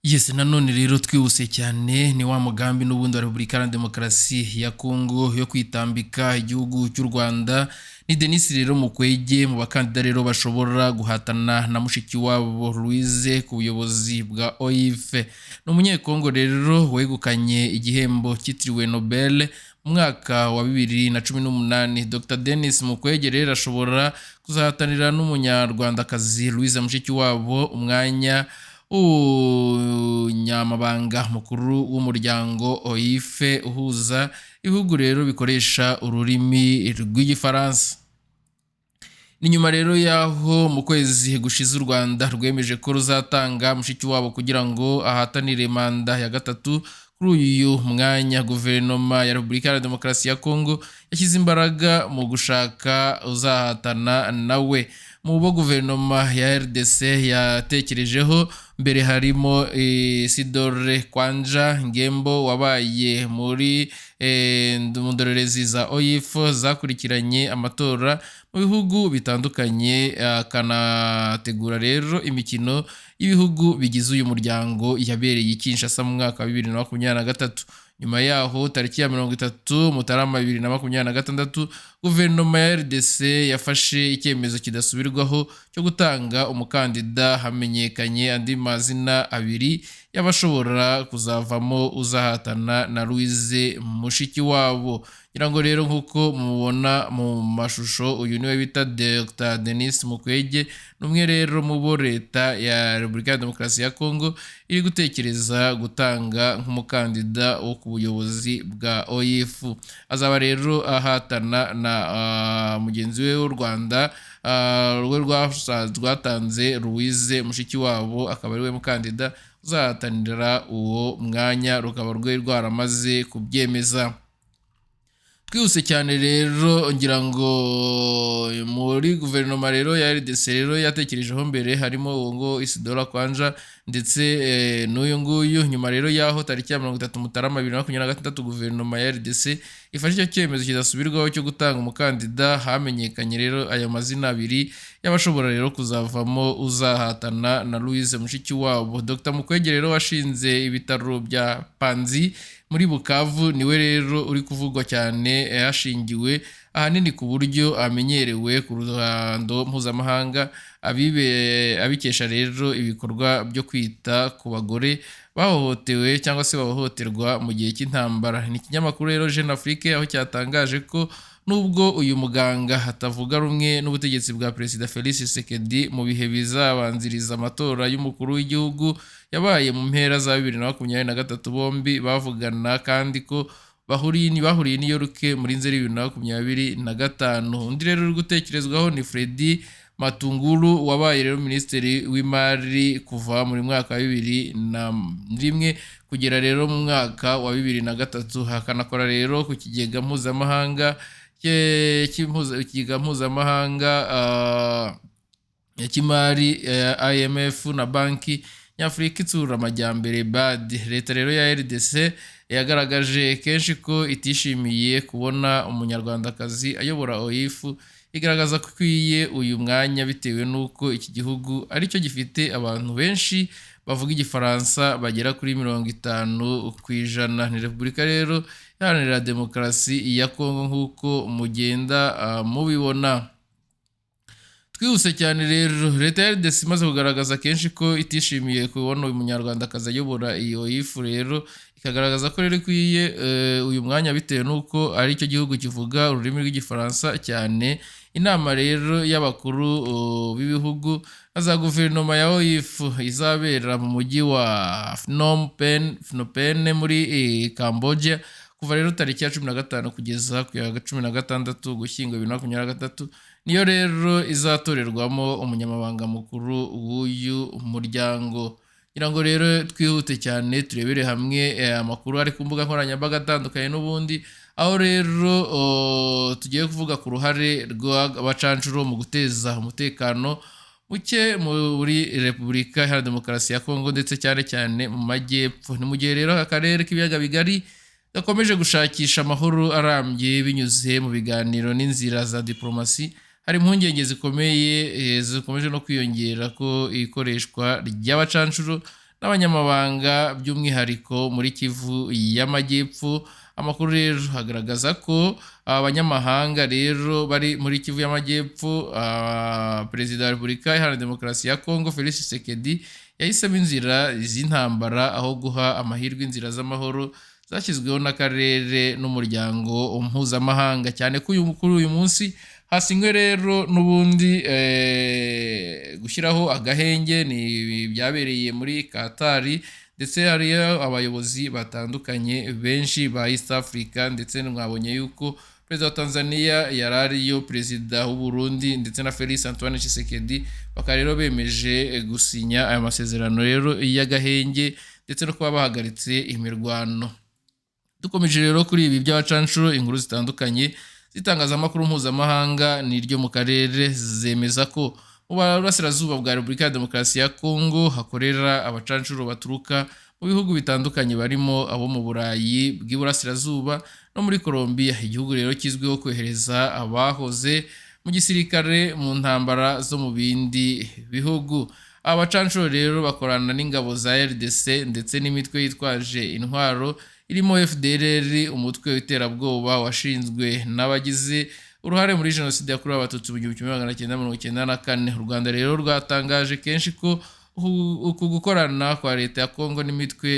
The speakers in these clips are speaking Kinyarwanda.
Yes, nanone rero twihuse cyane ni wa mugambi n'ubundi wa Repubulika Iharanira Demokarasi ya Kongo yo kwitambika igihugu cy'u Rwanda. Ni Denis rero Mukwege mu bakandida rero bashobora guhatana na mushiki wabo Louise ku buyobozi bwa OIF. Ni umunyekongo rero wegukanye igihembo cyitiriwe Nobel mu mwaka wa 2018. Dr Denis Mukwege rero ashobora kuzahatanira n'umunyarwandakazi Louise mushiki wabo umwanya Nyamabanga mukuru w'umuryango OIF uhuza ibihugu rero bikoresha ururimi rw'igifaransa. Ni nyuma rero yaho mu kwezi gushize u Rwanda rwemeje ko ruzatanga mushiki wabo kugira ngo ahatanire manda ya gatatu kuri uyu mwanya. Guverinoma ya Repubulika Iharanira Demokarasi ya Kongo yashyize imbaraga mu gushaka uzahatana nawe. Mu bo guverinoma ya RDC yatekerejeho mbere harimo Sidore Kwanja Ngembo wabaye muri ndorerezi za OIF zakurikiranye amatora mu bihugu bitandukanye, akanategura rero imikino y'ibihugu bigize uyu muryango yabereye i Kinshasa mu mwaka wa 2023. Nyuma yaho tariki ya 30 Mutarama 2026 guverinoma ya RDC yafashe icyemezo kidasubirwaho cyo gutanga umukandida. Hamenyekanye andi mazina abiri y'abashobora kuzavamo uzahatana na Louise mushiki wabo. Ngirango rero nkuko mubona mu mashusho, uyu niwe bita Dr Denis Mukwege, numwe rero mu bo leta ya Repubulika ya Demokarasi ya Kongo iri gutekereza gutanga nk'umukandida wo ku buyobozi bwa OIF. Azaba rero ahatana na mugenzi we w'u Rwanda rwe rwatanze Louise mushiki wabo, akaba ari we mukandida uzahatanira uwo mwanya, rukaba rwe rwaramaze kubyemeza. Twihuse cyane rero ngira ngo muri guverinoma rero ya RDC rero yatekerejeho mbere harimo uwo ngo Isidora Kwanja ndetse n'uyu nguyu. Nyuma rero yaho tariki ya 30 Mutarama 2026 guverinoma ya RDC ifashe icyo cyemezo kidasubirwaho cyo gutanga umukandida. Hamenyekanye rero aya mazina abiri y'abashobora rero kuzavamo uzahatana na Louise mushiki wabo. Dr Mukwege rero washinze ibitaro bya Panzi muri Bukavu niwe rero uri kuvugwa cyane, yashingiwe ahanini ku buryo amenyerewe ku ruhando mpuzamahanga, abikesha rero ibikorwa byo kwita ku bagore bahohotewe cyangwa se bahohoterwa mu gihe cy'intambara. Ni ikinyamakuru rero Jeune Afrique aho cyatangaje ko nubwo uyu muganga hatavuga rumwe n'ubutegetsi bwa Perezida Felix Tshisekedi mu bihe bizabanziriza amatora y'umukuru w'igihugu yabaye mu mpera za 2023, bombi bavugana kandi ko bahuriye New York muri Nzeri 2025. Undi rero uri gutekerezwaho ni Fredy Matungulu wabaye rero minisitiri w'imari kuva muri mwaka wa 2001 kugera rero mu mwaka wa 2003. Hakanakora rero ku kigega mpuzamahanga cy'imari IMF na banki nyafurika itsura amajyambere BAD. Leta rero ya RDC yagaragaje kenshi ko itishimiye kubona umunyarwandakazi ayobora OIF, igaragaza ko ikwiye uyu mwanya bitewe n'uko iki gihugu aricyo gifite abantu benshi bavuga igifaransa bagera kuri 50%. Ni Repubulika rero Iharanira Demokarasi ya Kongo nk'uko mugenda mubibona. Twihuse cyane rero leta ya RDC imaze kugaragaza kenshi ko itishimiye kubona uyu munyarwandakazi ayobora iyo OIF, rero ikagaragaza ko rero ikwiye uyu mwanya bitewe n'uko ari cyo gihugu kivuga ururimi rw'igifaransa cyane. Inama rero y'abakuru b'ibihugu za guverinoma ya OIF izabera mu mujyi wa Phnom Penh muri Cambodia kuva rero tariki ya 15 kugeza ku ya 16 Ugushyingo 2023. Niyo rero izatorerwamo umunyamabanga mukuru w'uyu muryango. Ngirango rero twihute cyane turebere hamwe amakuru ari ku mbuga nkoranyambaga atandukanye n'ubundi, aho rero tugiye kuvuga ku ruhare rw'abacancuro mu guteza umutekano muke muri Repubulika Iharanira Demokarasi ya Kongo ndetse cyane cyane mu majyepfo. Ni mu gihe rero akarere k'ibiyaga bigari gakomeje gushakisha amahoro arambye binyuze mu biganiro n'inzira za diplomasi, hari impungenge zikomeye zikomeje no kwiyongera ko ikoreshwa ry'abacancuro n'abanyamabanga by'umwihariko muri Kivu y'Amajyepfo. Amakuru rero agaragaza ko aba banyamahanga rero bari muri Kivu y'Amajyepfo, Perezida wa Repubulika Iharanira Demokarasi ya Kongo Felix Tshisekedi yahisemo inzira z'intambara aho guha amahirwe inzira z'amahoro zashyizweho n'akarere n'umuryango mpuzamahanga, cyane ko kuri uyu munsi hasinywe rero n'ubundi gushyiraho agahenge ni byabereye muri Katari, ndetse hariyo abayobozi batandukanye benshi ba East Africa, ndetse mwabonye yuko Perezida wa Tanzania yari ariyo, Perezida w'u Burundi ndetse na Felix Antoine Tshisekedi bakaba rero bemeje gusinya aya masezerano rero y'agahenge ndetse no kuba bahagaritse imirwano. Dukomeje rero kuri ibi by'abacanshuro, inkuru zitandukanye z'itangazamakuru mpuzamahanga n'iryo mu karere zemeza ko mu burasirazuba bwa Repubulika ya Demokarasi ya Kongo hakorera abacanshuro baturuka mu bihugu bitandukanye barimo abo mu Burayi bw'iburasirazuba no muri Colombia, igihugu rero kizwiho kohereza abahoze mu gisirikare mu ntambara zo mu bindi bihugu. Abacanshuro rero bakorana n'ingabo za RDC ndetse n'imitwe yitwaje intwaro irimo FDLR, umutwe w'iterabwoba washinzwe n'abagize uruhare muri Jenoside yakorewe Abatutsi mu 1994. U Rwanda rero rwatangaje kenshi ko uku gukorana kwa leta ya Kongo n'imitwe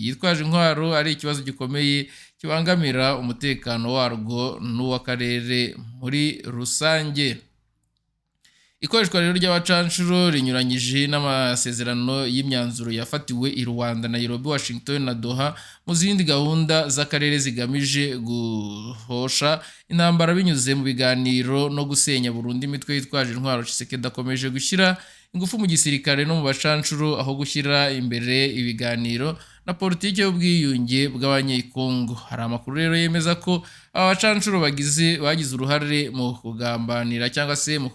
yitwaje intwaro ari ikibazo gikomeye kibangamira umutekano warwo n'uw'akarere muri rusange. Ikoreshwa rero ry'abacanshuro rinyuranyije n'amasezerano y'imyanzuro yafatiwe i Rwanda, Nairobi, Washington na Doha mu zindi gahunda z'akarere zigamije guhosha intambara binyuze mu biganiro no gusenya burundu imitwe yitwaje intwaro. Tshisekedi akomeje gushyira ingufu mu gisirikare no mu bacanshuro aho gushyira imbere ibiganiro na politiki y'ubwiyunge bw'abanyekongo. Hari amakuru rero yemeza ko aba bacanshuro bagize uruhare mu kugambanira cyangwa se mu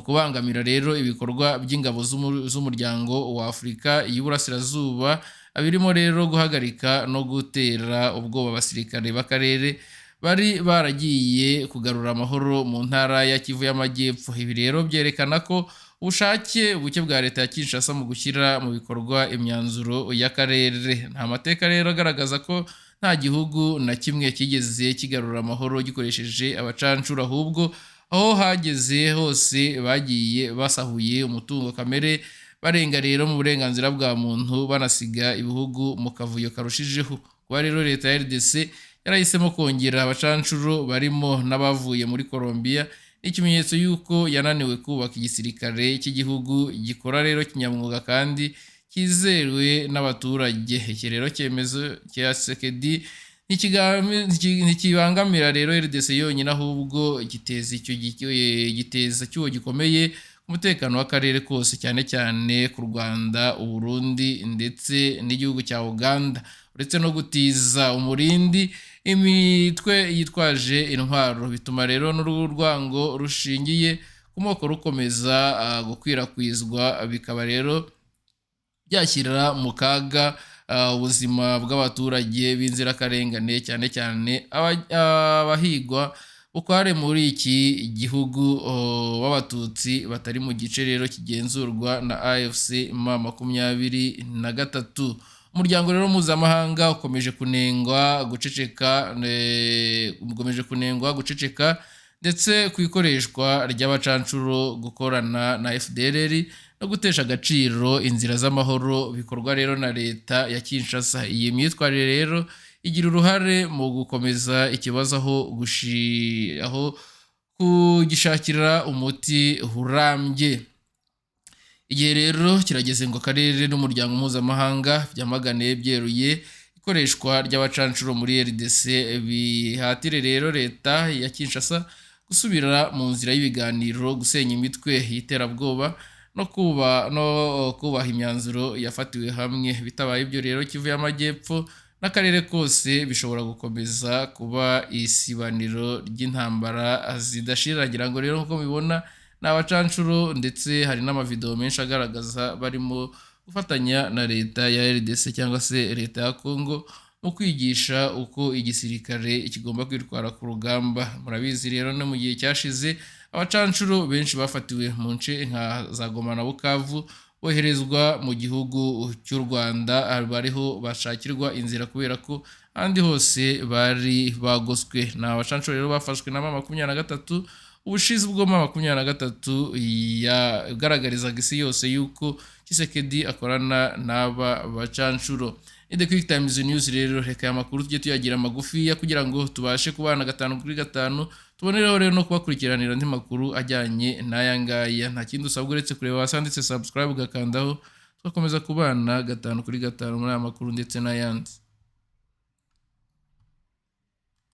kubangamira rero ibikorwa by'ingabo z'umuryango wa Afurika y'Iburasirazuba, birimo rero guhagarika no gutera ubwoba abasirikare b'akarere bari baragiye kugarura amahoro mu ntara ya Kivu y'Amajyepfo. Ibi rero byerekana ko ubushake buke bwa leta ya Kinshasa mu gushyira mu bikorwa imyanzuro y'akarere. Nta mateka rero agaragaza ko nta gihugu na kimwe kigeze kigarura amahoro gikoresheje abacanshuro, ahubwo aho hageze hose bagiye basahuye umutungo kamere, barenga rero mu burenganzira bwa muntu, banasiga ibihugu mu kavuyo karushijeho. Kuba rero leta ya RDC yarahisemo kongera abacanshuro barimo n'abavuye muri Colombia ikimenyetso yuko yananiwe kubaka igisirikare cy'igihugu gikora rero kinyamwuga kandi kizewe n'abaturage. Iki rero cyemezo cya Tshisekedi ntikibangamira rero RDC yonyine, ahubwo giteza icyuho gikomeye umutekano w'akarere kose, cyane cyane ku Rwanda, u Burundi ndetse n'igihugu cya Uganda, uretse no gutiza umurindi imitwe yitwaje intwaro. Bituma rero n'urwango rushingiye ku moko rukomeza gukwirakwizwa, bikaba rero byashyira mu kaga ubuzima bw'abaturage b'inzirakarengane, cyane cyane abahigwa bukware muri iki gihugu b'abatutsi batari mu gice rero kigenzurwa na AFC M23. Umuryango rero mpuzamahanga ukomeje kunengwa guceceka ndetse ku ikoreshwa ry'abacanshuro, gukorana na FDLR no gutesha agaciro inzira z'amahoro bikorwa rero na leta ya Kinshasa. Iyi myitwarire rero igira uruhare mu gukomeza ikibazo aho kugishakira umuti urambye. Igihe rero kirageze ngo akarere n'umuryango mpuzamahanga byamagane byeruye ikoreshwa ry'abacanshuro muri RDC, bihatire rero leta ya Kinshasa gusubira mu nzira y'ibiganiro, gusenya imitwe y'iterabwoba no kubaha imyanzuro yafatiwe hamwe. Bitabaye ibyo rero Kivu y'Amajyepfo n'akarere kose bishobora gukomeza kuba isibaniro ry'intambara zidashira. Ngira ngo rero nk'uko mubibona ni abacanshuro, ndetse hari n'amavideo menshi agaragaza barimo gufatanya na leta ya RDC cyangwa se leta ya Kongo mu kwigisha uko igisirikare kigomba kwitwara ku rugamba. Murabizi rero no mu gihe cyashize abacanshuro benshi bafatiwe mu nce nka za Goma na Bukavu boherezwa mu gihugu cy'u Rwanda bariho bashakirwa inzira kubera ko ahandi hose bari bagoswe. Ni abacanshuro rero bafashwe na M23 ubushize ubwo M23 yagaragarizaga isi yose yuko Tshisekedi akorana n'aba bacanshuro. The Quick Times News rero reka amakuru tujye tuyagira magufi kugira ngo tubashe kubana 5/5 tubonereho rero no kubakurikiranira andi makuru ajyanye n'aya ngaya. Nta kindi usabwa uretse kureba wasanditse subscribe ugakandaho tugakomeza kubana 5/5 muri aya makuru ndetse n'ayandi.